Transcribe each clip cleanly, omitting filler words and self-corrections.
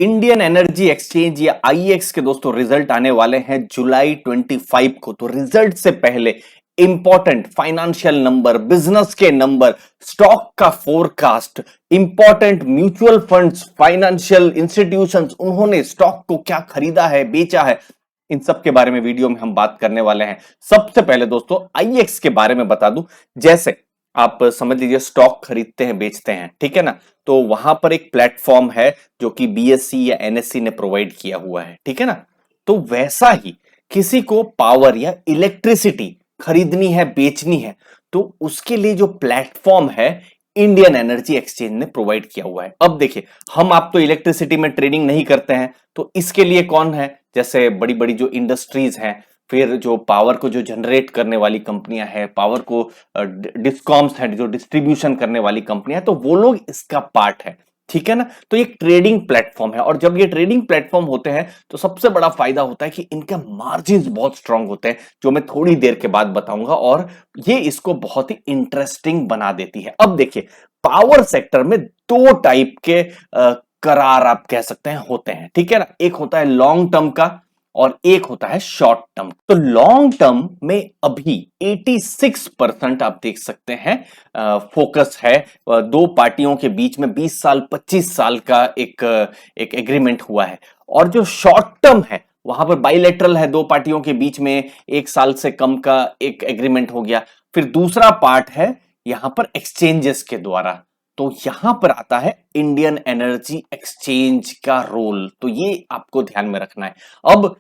Indian energy exchange या आईएक्स के दोस्तों रिजल्ट आने वाले हैं जुलाई 25 को। तो रिजल्ट से पहले इंपॉर्टेंट फाइनेंशियल नंबर, बिजनेस के नंबर, स्टॉक का forecast, important mutual funds, financial institutions, उन्होंने स्टॉक को क्या खरीदा है, बेचा है, इन सब के बारे में वीडियो में हम बात करने वाले हैं। सबसे पहले दोस्तों आईएक्स के बारे में बता दूं, जैसे आप समझ लीजिए स्टॉक खरीदते हैं, बेचते हैं, ठीक है ना। तो वहां पर एक प्लेटफॉर्म है जो कि बीएससी या एनएससी ने प्रोवाइड किया हुआ है, ठीक है ना। तो वैसा ही किसी को पावर या इलेक्ट्रिसिटी खरीदनी है, बेचनी है, तो उसके लिए जो प्लेटफॉर्म है इंडियन एनर्जी एक्सचेंज ने प्रोवाइड किया हुआ है। अब देखिए, हम आप तो इलेक्ट्रिसिटी में ट्रेडिंग नहीं करते हैं, तो इसके लिए कौन है, जैसे बड़ी बड़ी जो इंडस्ट्रीज हैं, फिर जो पावर को जो जनरेट करने वाली कंपनियां हैं, पावर को डिस्कॉम्स हैं, जो डिस्ट्रीब्यूशन करने वाली कंपनियां हैं, तो वो लोग इसका पार्ट है, ठीक है ना। तो ये ट्रेडिंग प्लेटफॉर्म है, और जब ये ट्रेडिंग प्लेटफॉर्म होते हैं तो सबसे बड़ा फायदा होता है कि इनके मार्जिन्स बहुत स्ट्रांग होते हैं, जो मैं थोड़ी देर के बाद बताऊंगा, और ये इसको बहुत ही इंटरेस्टिंग बना देती है। अब देखिए, पावर सेक्टर में दो टाइप के करार आप कह सकते हैं होते हैं, ठीक है ना। एक होता है लॉन्ग टर्म का और एक होता है शॉर्ट टर्म। तो लॉन्ग टर्म में अभी 86% आप देख सकते हैं फोकस है। दो पार्टियों के बीच में 20 साल 25 साल का एक एग्रीमेंट हुआ है। और जो शॉर्ट टर्म है वहां पर बाइलेटरल है, दो पार्टियों के बीच में 1 साल से कम का एक एग्रीमेंट हो गया। फिर दूसरा पार्ट है यहां पर एक्सचेंजेस के द्वारा। तो यहां पर आता है इंडियन एनर्जी एक्सचेंज का रोल, तो ये आपको ध्यान में रखना है। अब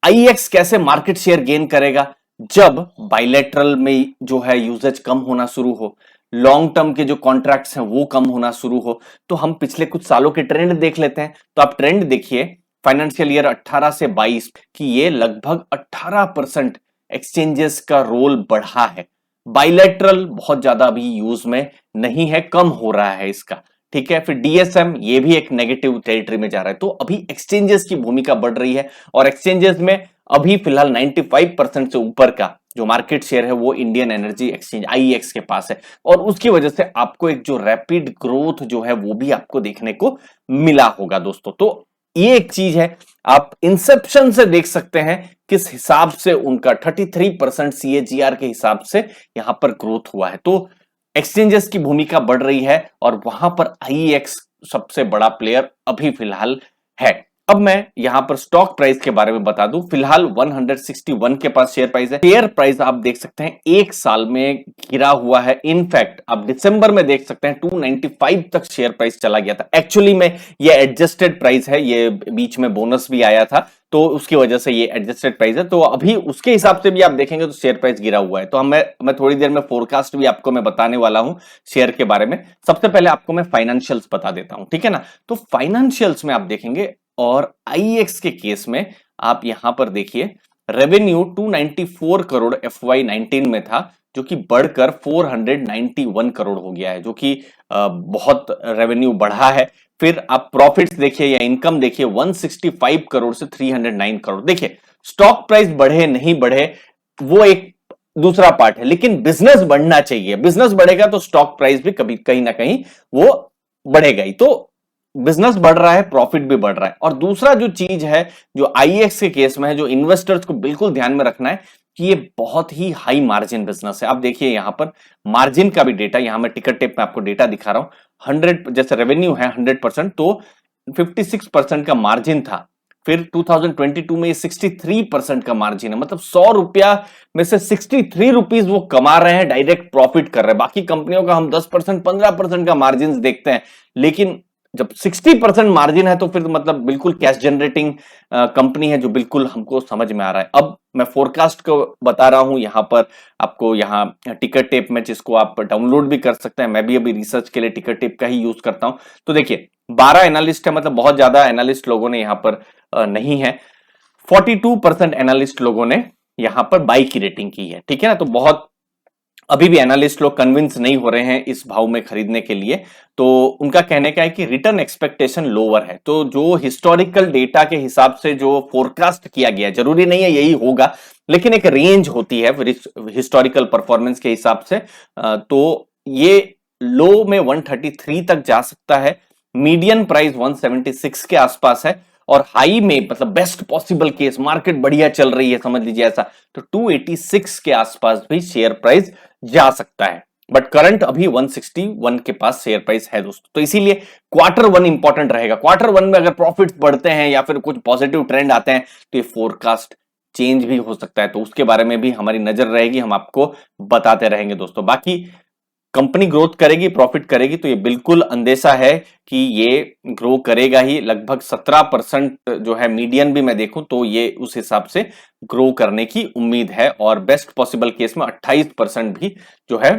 आईएक्स कैसे मार्केट शेयर गेन करेगा, जब बाइलेटरल में जो है यूजेज कम होना शुरू हो, लॉन्ग टर्म के जो कॉन्ट्रैक्ट्स हैं वो कम होना शुरू हो। तो हम पिछले कुछ सालों के ट्रेंड देख लेते हैं। तो आप ट्रेंड देखिए फाइनेंशियल ईयर 18 से 22 की, ये लगभग 18% एक्सचेंजेस का रोल बढ़ा है। बाइलेटरल बहुत ज्यादा अभी यूज में नहीं है, कम हो रहा है इसका, ठीक है। फिर डीएसएम, ये भी एक नेगेटिव टेरिटरी में जा रहा है। तो अभी एक्सचेंजेस की भूमिका बढ़ रही है, और एक्सचेंजेस में अभी फिलहाल 95% से ऊपर का जो मार्केट शेयर है वो इंडियन एनर्जी एक्सचेंज आईएक्स के पास है। और उसकी वजह से आपको एक जो रैपिड ग्रोथ जो है वो भी आपको देखने को मिला होगा दोस्तों। तो ये एक चीज है, आप इंसेप्शन से देख सकते हैं किस हिसाब से उनका 33% सीएजीआर के हिसाब से यहां पर ग्रोथ हुआ है। तो एक्सचेंजेस की भूमिका बढ़ रही है, और वहां पर आईएक्स सबसे बड़ा प्लेयर अभी फिलहाल है। अब मैं यहां पर स्टॉक प्राइस के बारे में बता दूं, फिलहाल 161 के पास शेयर प्राइस है। शेयर प्राइस आप देख सकते हैं एक साल में गिरा हुआ है। इनफैक्ट आप दिसंबर में देख सकते हैं 295 तक शेयर प्राइस चला गया था। एक्चुअली में ये एडजस्टेड प्राइस है, ये बीच में बोनस भी आया था, तो उसकी वजह से ये एडजस्टेड प्राइस है। तो अभी उसके हिसाब से भी आप देखेंगे तो शेयर प्राइस गिरा हुआ है। तो मैं थोड़ी देर में फोरकास्ट भी आपको मैं बताने वाला हूं शेयर के बारे में। सबसे पहले आपको मैं फाइनेंशियल्स बता देता हूं, ठीक है ना। तो फाइनेंशियल्स में आप देखेंगे, और आईएक्स के केस में आप यहां पर देखिए, रेवेन्यू 294 करोड़ FY19 में था, जो कि बढ़कर 491 करोड़ हो गया है, जो कि बहुत रेवेन्यू बढ़ा है। फिर आप प्रॉफिट्स देखिए या इनकम देखिए, 165 करोड़ से 309 करोड़। देखिए, स्टॉक प्राइस बढ़े नहीं बढ़े वो एक दूसरा पार्ट है, लेकिन बिजनेस बढ़ना चाहिए। बिजनेस बढ़ेगा तो स्टॉक प्राइस भी कभी कहीं ना कहीं वो बढ़ेगा ही। तो बिजनेस बढ़ रहा है, प्रॉफिट भी बढ़ रहा है। और दूसरा जो चीज है जो आईएक्स के केस में है, जो इन्वेस्टर्स को बिल्कुल ध्यान में रखना है, कि ये बहुत ही हाई मार्जिन बिजनेस है। आप देखिए यहां पर मार्जिन का भी डेटा, यहां मैं टिकर टेप में आपको डेटा दिखा रहा हूं। 100 जैसे रेवेन्यू है 100%, तो 56% का मार्जिन था। फिर 2022 में ये 63% का मार्जिन है, मतलब 100 रुपया में से 63 रुपीज वो कमा रहे हैं, डायरेक्ट प्रॉफिट कर रहे हैं। बाकी कंपनियों का हम 10% 15% का मार्जिन देखते हैं, लेकिन जब 60% मार्जिन है तो फिर मतलब बिल्कुल कैश जनरेटिंग कंपनी है, जो बिल्कुल हमको समझ में आ रहा है। अब मैं फोरकास्ट को बता रहा हूं यहां पर आपको, यहां टिकर टेप में, जिसको आप डाउनलोड भी कर सकते हैं। मैं भी अभी रिसर्च के लिए टिकर टेप का ही यूज करता हूं। तो देखिए 12 एनालिस्ट है, मतलब बहुत ज्यादा एनालिस्ट लोगों ने यहां पर नहीं है। 42% एनालिस्ट लोगों ने यहां पर बाई की रेटिंग की है, ठीक है ना। तो बहुत अभी भी एनालिस्ट लोग कन्विंस नहीं हो रहे हैं इस भाव में खरीदने के लिए। तो उनका कहने का है कि रिटर्न एक्सपेक्टेशन लोअर है। तो जो हिस्टोरिकल डेटा के हिसाब से जो फोरकास्ट किया गया, जरूरी नहीं है यही होगा, लेकिन एक रेंज होती है हिस्टोरिकल परफॉर्मेंस के हिसाब से। तो ये लो में 133 तक जा सकता है, मीडियन प्राइस 176 के आसपास है और हाई में मतलब बेस्ट पॉसिबल केस मार्केट बढ़िया चल रही है समझ लीजिए ऐसा, तो 286 के आसपास भी शेयर प्राइस जा सकता है। बट करंट अभी 161 के पास शेयर प्राइस है दोस्तों। तो इसीलिए क्वार्टर वन इंपॉर्टेंट रहेगा। क्वार्टर वन में अगर प्रॉफिट्स बढ़ते हैं या फिर कुछ पॉजिटिव ट्रेंड आते हैं तो ये फोरकास्ट चेंज भी हो सकता है, तो उसके बारे में भी हमारी नजर रहेगी, हम आपको बताते रहेंगे दोस्तों। बाकी कंपनी ग्रोथ करेगी, प्रॉफिट करेगी, तो ये बिल्कुल अंदेशा है कि ये ग्रो करेगा ही। लगभग 17% जो है मीडियन भी मैं देखूं तो ये उस हिसाब से ग्रो करने की उम्मीद है और बेस्ट पॉसिबल केस में 28% भी जो है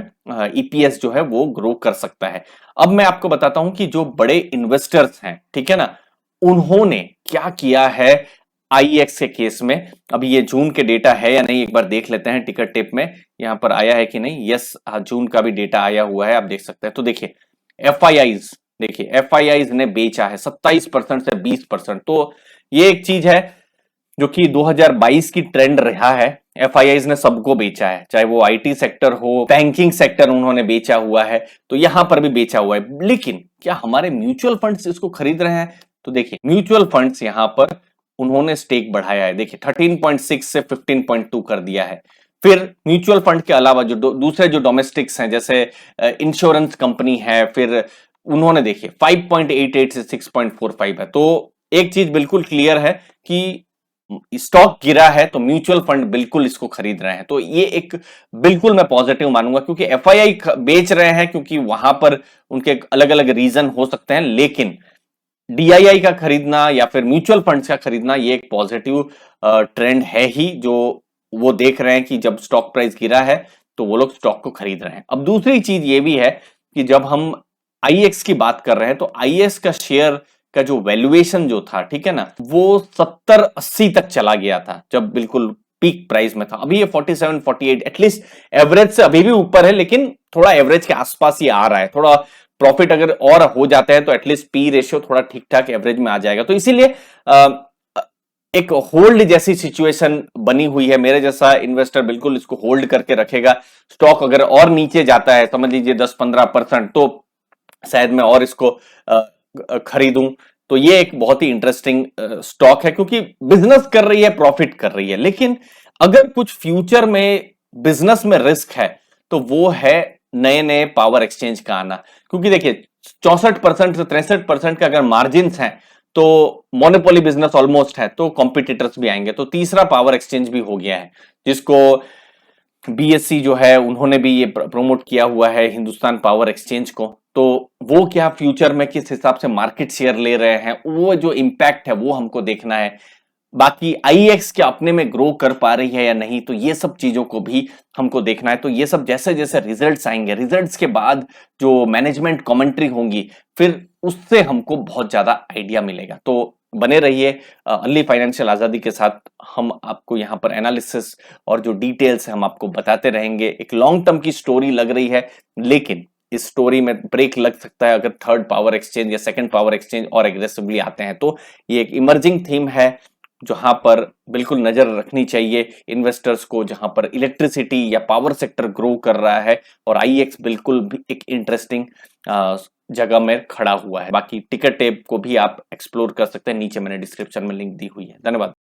ईपीएस जो है वो ग्रो कर सकता है। अब मैं आपको बताता हूं कि जो बड़े इन्वेस्टर्स हैं, ठीक है ना, उन्होंने क्या किया है आईएक्स के केस में। अभी ये जून के डेटा है या नहीं एक बार देख लेते हैं, टिकट टिप में यहां पर आया है कि नहीं। यस, जून का भी डेटा आया हुआ है, आप देख सकते हैं। तो देखिए एफआईआईज, देखिए एफआईआईज ने बेचा है 27% से 20%। तो ये एक चीज है जो कि 2022 की ट्रेंड रहा है। एफआईआईज ने सबको बेचा है, चाहे वो आईटी सेक्टर हो, बैंकिंग सेक्टर उन्होंने बेचा हुआ है, तो यहां पर भी बेचा हुआ है। लेकिन क्या हमारे म्यूचुअल फंड्स इसको खरीद रहे हैं? तो देखिए म्यूचुअल फंड्स यहां पर उन्होंने स्टेक बढ़ाया है, देखिए 13.6 से 15.2 कर दिया है। फिर म्यूचुअल फंड के अलावा जो दूसरे जो डोमेस्टिक्स हैं जैसे इंश्योरेंस कंपनी है, फिर उन्होंने देखिए 5.88 से 6.45 है। तो एक चीज बिल्कुल क्लियर है कि स्टॉक गिरा है तो म्यूचुअल फंड बिल्कुल इसको खरीद रहे हैं। तो ये एक बिल्कुल मैं पॉजिटिव मानूंगा, क्योंकि एफआईआई बेच रहे हैं क्योंकि वहां पर उनके अलग अलग रीजन हो सकते हैं, लेकिन डीआईआई का खरीदना या फिर म्यूचुअल फंड्स का खरीदना ये एक पॉजिटिव ट्रेंड है ही, जो वो देख रहे हैं कि जब स्टॉक प्राइस गिरा है तो वो लोग स्टॉक को खरीद रहे हैं। अब दूसरी चीज ये भी है कि जब हम आईएक्स की बात कर रहे हैं तो आईएक्स का शेयर का जो वैल्यूएशन जो था, ठीक है ना, वो 70-80 तक चला गया था जब बिल्कुल पीक प्राइस में था। अभी ये 47-48 एटलीस्ट एवरेज से अभी भी ऊपर है, लेकिन थोड़ा एवरेज के आसपास ही आ रहा है। थोड़ा प्रॉफिट अगर और हो जाता है तो एटलीस्ट पी रेशियो थोड़ा ठीक ठाक एवरेज में आ जाएगा। तो इसीलिए एक होल्ड जैसी सिचुएशन बनी हुई है। मेरे जैसा इन्वेस्टर बिल्कुल इसको होल्ड करके रखेगा। स्टॉक अगर और नीचे जाता है समझ लीजिए 10-15%, तो शायद मैं और इसको खरीदूं। तो ये एक बहुत ही इंटरेस्टिंग स्टॉक है क्योंकि बिजनेस कर रही है, प्रॉफिट कर रही है। लेकिन अगर कुछ फ्यूचर में बिजनेस में रिस्क है तो वो है नए नए पावर एक्सचेंज का आना। क्योंकि देखिए 64% से 63% का अगर मार्जिन हैं तो मोनोपोली बिजनेस ऑलमोस्ट है, तो कॉम्पिटिटर्स भी आएंगे। तो तीसरा पावर एक्सचेंज भी हो गया है जिसको बीएससी जो है उन्होंने भी ये प्रमोट किया हुआ है, हिंदुस्तान पावर एक्सचेंज को। तो वो क्या फ्यूचर में किस हिसाब से मार्केट शेयर ले रहे हैं, वो जो इंपैक्ट है वो हमको देखना है। बाकी आईएक्स क्या अपने में ग्रो कर पा रही है या नहीं, तो ये सब चीजों को भी हमको देखना है। तो ये सब जैसे जैसे रिजल्ट्स आएंगे, रिजल्ट्स के बाद जो मैनेजमेंट कमेंट्री होंगी, फिर उससे हमको बहुत ज्यादा आइडिया मिलेगा। तो बने रहिए अर्ली फाइनेंशियल आजादी के साथ। हम आपको यहाँ पर एनालिसिस और जो डिटेल्स है हम आपको बताते रहेंगे। एक लॉन्ग टर्म की स्टोरी लग रही है, लेकिन इस स्टोरी में ब्रेक लग सकता है अगर थर्ड पावर एक्सचेंज या सेकंड पावर एक्सचेंज और एग्रेसिवली आते हैं। तो ये एक इमर्जिंग थीम है जहां पर बिल्कुल नजर रखनी चाहिए इन्वेस्टर्स को, जहां पर इलेक्ट्रिसिटी या पावर सेक्टर ग्रो कर रहा है और आईएक्स बिल्कुल भी एक इंटरेस्टिंग जगह में खड़ा हुआ है। बाकी टिकर टेप को भी आप एक्सप्लोर कर सकते हैं, नीचे मैंने डिस्क्रिप्शन में लिंक दी हुई है। धन्यवाद।